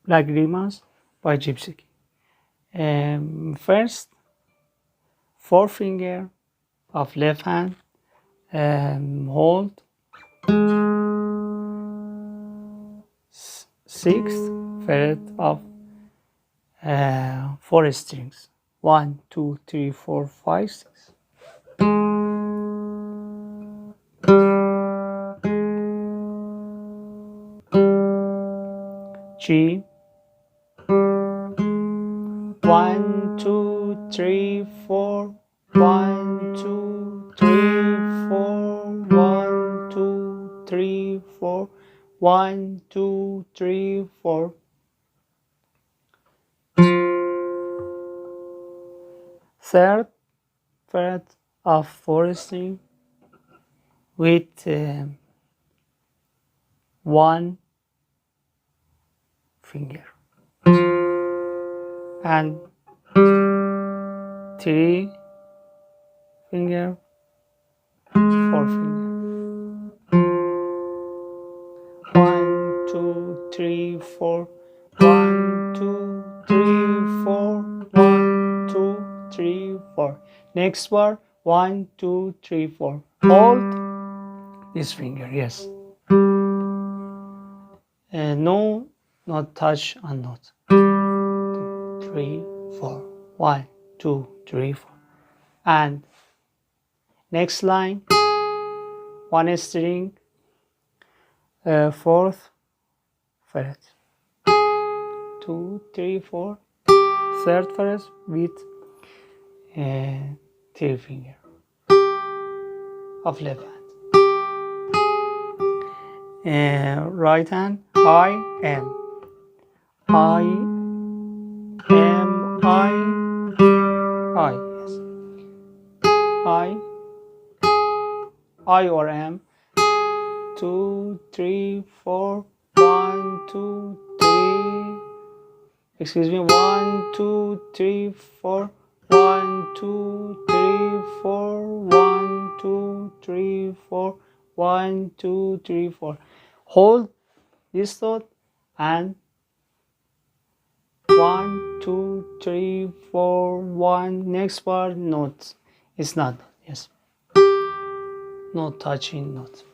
Lágrimas by Gipsy Kings. First, forefinger of left hand, hold sixth fret of 4 strings. 1, 2, 3, 4, 5, 6. G. 1, 2, 3, 4. 1, 2, 3, 4. 1, 2, 3, 4. 1, 2, 3, 4. Third fret of 4 string with 1 finger and 3 finger, 4 finger. 1, 2, 3, 4. 1, 2, 3, 4. 1, 2, 3, 4. Next bar, 1, 2, 3, 4. Hold this finger, yes. No, not touch on note. 2, 3, 4. 1, 2, 3, 4. And next line, 1 string, 4th fret. 2, 3, 4. 3rd fret with 3 finger of left hand. Right hand, I am. I am, I, yes. I or am. 2, 3, 4. 1, 2, 3. Excuse me. 1, 2, 3, 4. 1, 2, 3, 4. 1, 2, 3, 4. 1, 2, 3, 4. Hold this note and 1, 2, 3, 4, 1. Next part, notes. It's not, yes. No touching notes.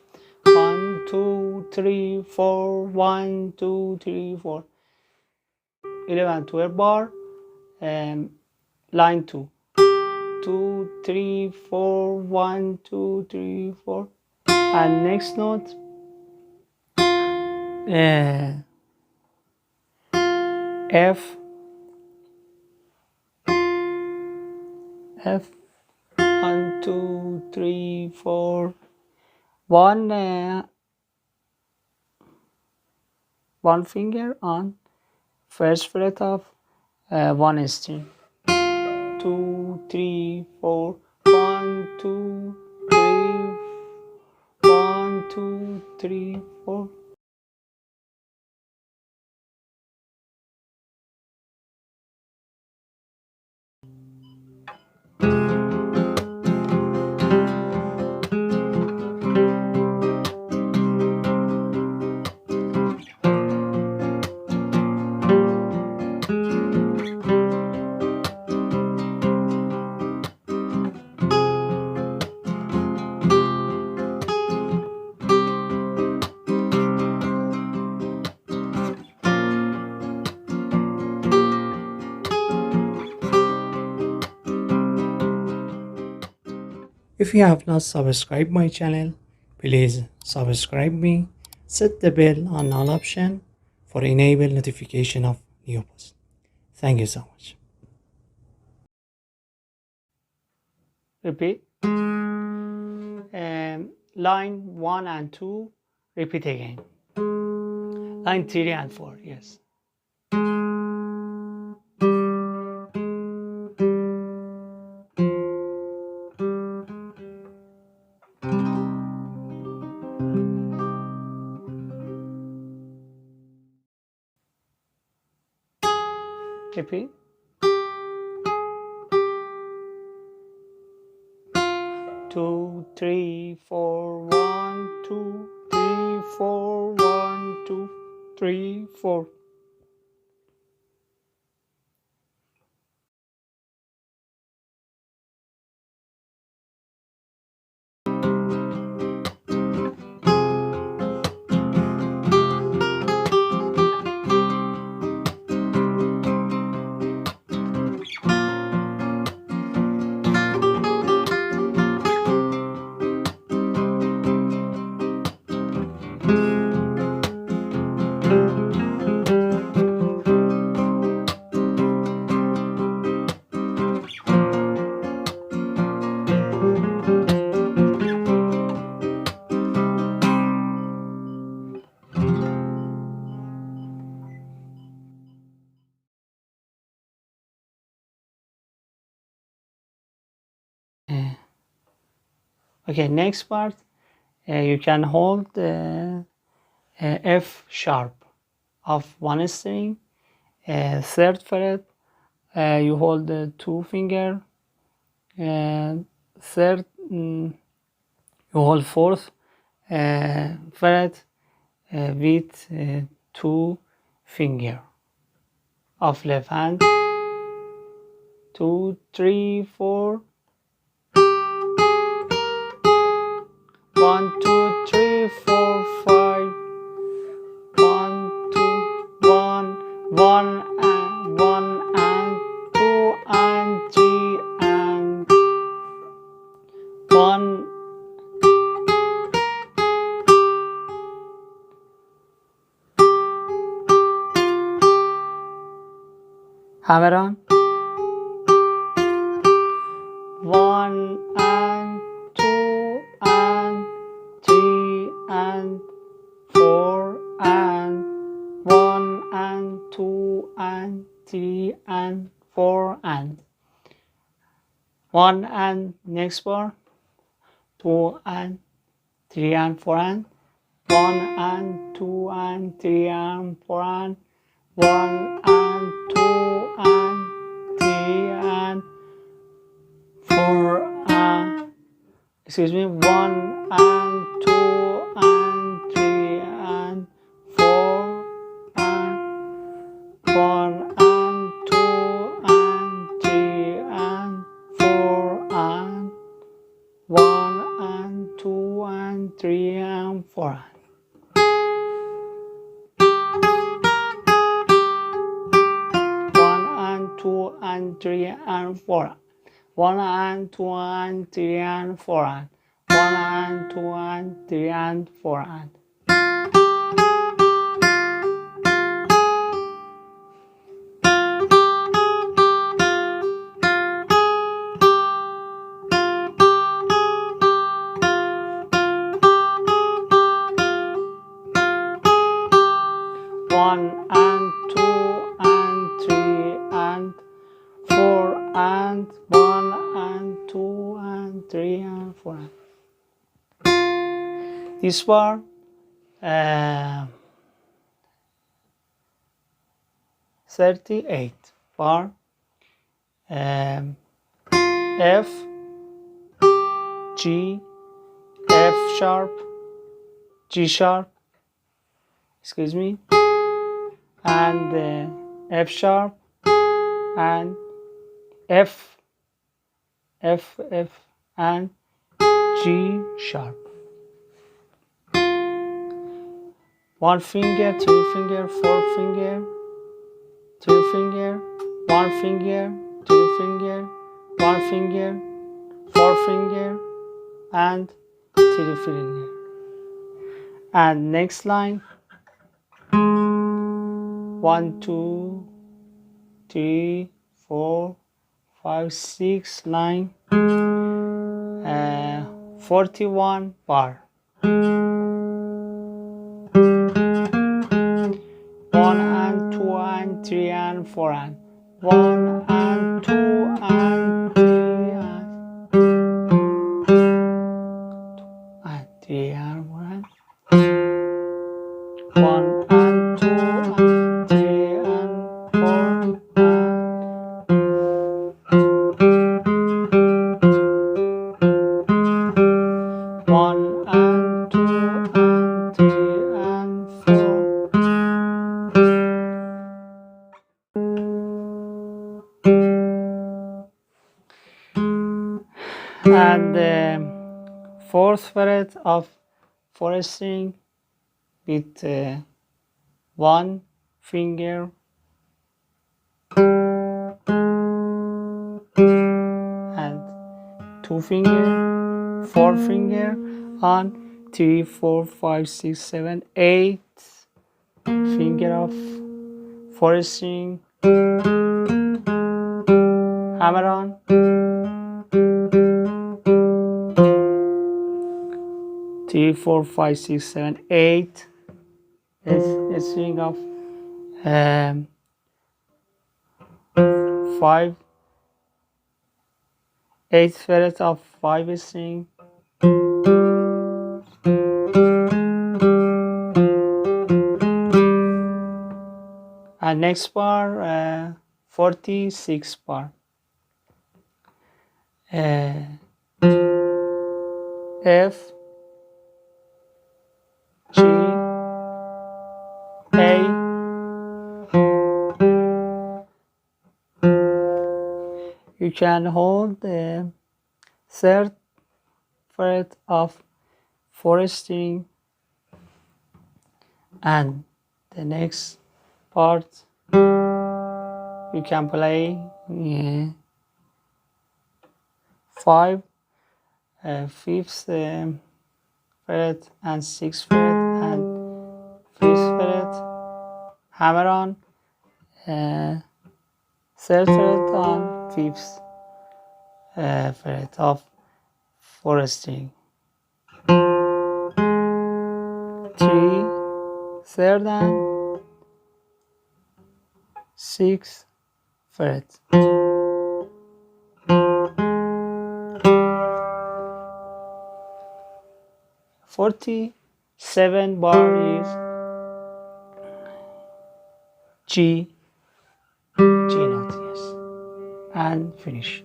1, 2, 3, 4. 1, 2, 3, 4. 11, 12 bar. Line 2. 2, 3, 4. 1, 2, 3, 4. And next note. F. 1, 2, 3, 4. One finger on first fret of 1 string. 2, 3, 4. 1, 2, 3. 1, 2, 3, 4. If you have not subscribed my channel, please subscribe me. Set the bell on all option for enable notification of new posts. Thank you so much. Repeat. line 1 and 2, repeat again. Line 3 and 4, yes. Repeat. 2, 3, 4, 1, 2, 3, 4, 1, 2, 3, 4. Okay, next part, you can hold F sharp of one string, third fret, you hold the 2 finger, third, you hold fourth fret with 2 finger of left hand, 2, 3, 4, 1, 2, 3, 4, 5, 1, 2, 1, 1 and 1 and 2 and 3 and 1. Hammer on. 1 and 2 and 3 and 4 and 1 and 2 and 3 and 4 and 1 and next bar, 2 and 3 and 4 and 1 and 2 and 3 and 4 and 1 and 2 and 3 and 4 and, excuse me, 1 and 2 and 3 and 4 and 1 and 2 and 3 and 4 and 1 and 2 and 3 and 4 and 2 and 3 and 4, 1 and 2 and 3 and 4 and 1 and 2 and 3 and 4 and 1 and 2 and 3 and 4 and 1 and 2 and 3 and 4. This bar, 38 bar, F, G, F sharp, G sharp, excuse me, and F sharp and F, F, F and G sharp. 1 finger, 3 finger, 4 finger, 3 finger, 1 finger, 3 finger, 1 finger, 4 finger and 3 finger. And next line, 1, 2, 3, 4, 5, 6, 9, 41 bar. 4 and 1 and 2 and 3 and 3 and 1 and 2 and 3 and 4 1 and 2 and 3 and 4 and the fourth fret of fourth string with one finger and two finger, four finger on 3, 4, 5, 6, 7, 8 finger of fourth string, hammer on, 3, 4, 5, 6, 7, 8 a string of 5, 8 fret of 5 string, and next bar 46 bar. F, G, A, you can hold the third fret of fourth string and the next part you can play 5, 5th fret and 6th fret and 5th fret, hammer on 3rd fret on 5th fret of fourth string, 3, 3rd and 6th fret. Forty-seven bar is G note, yes, and finish.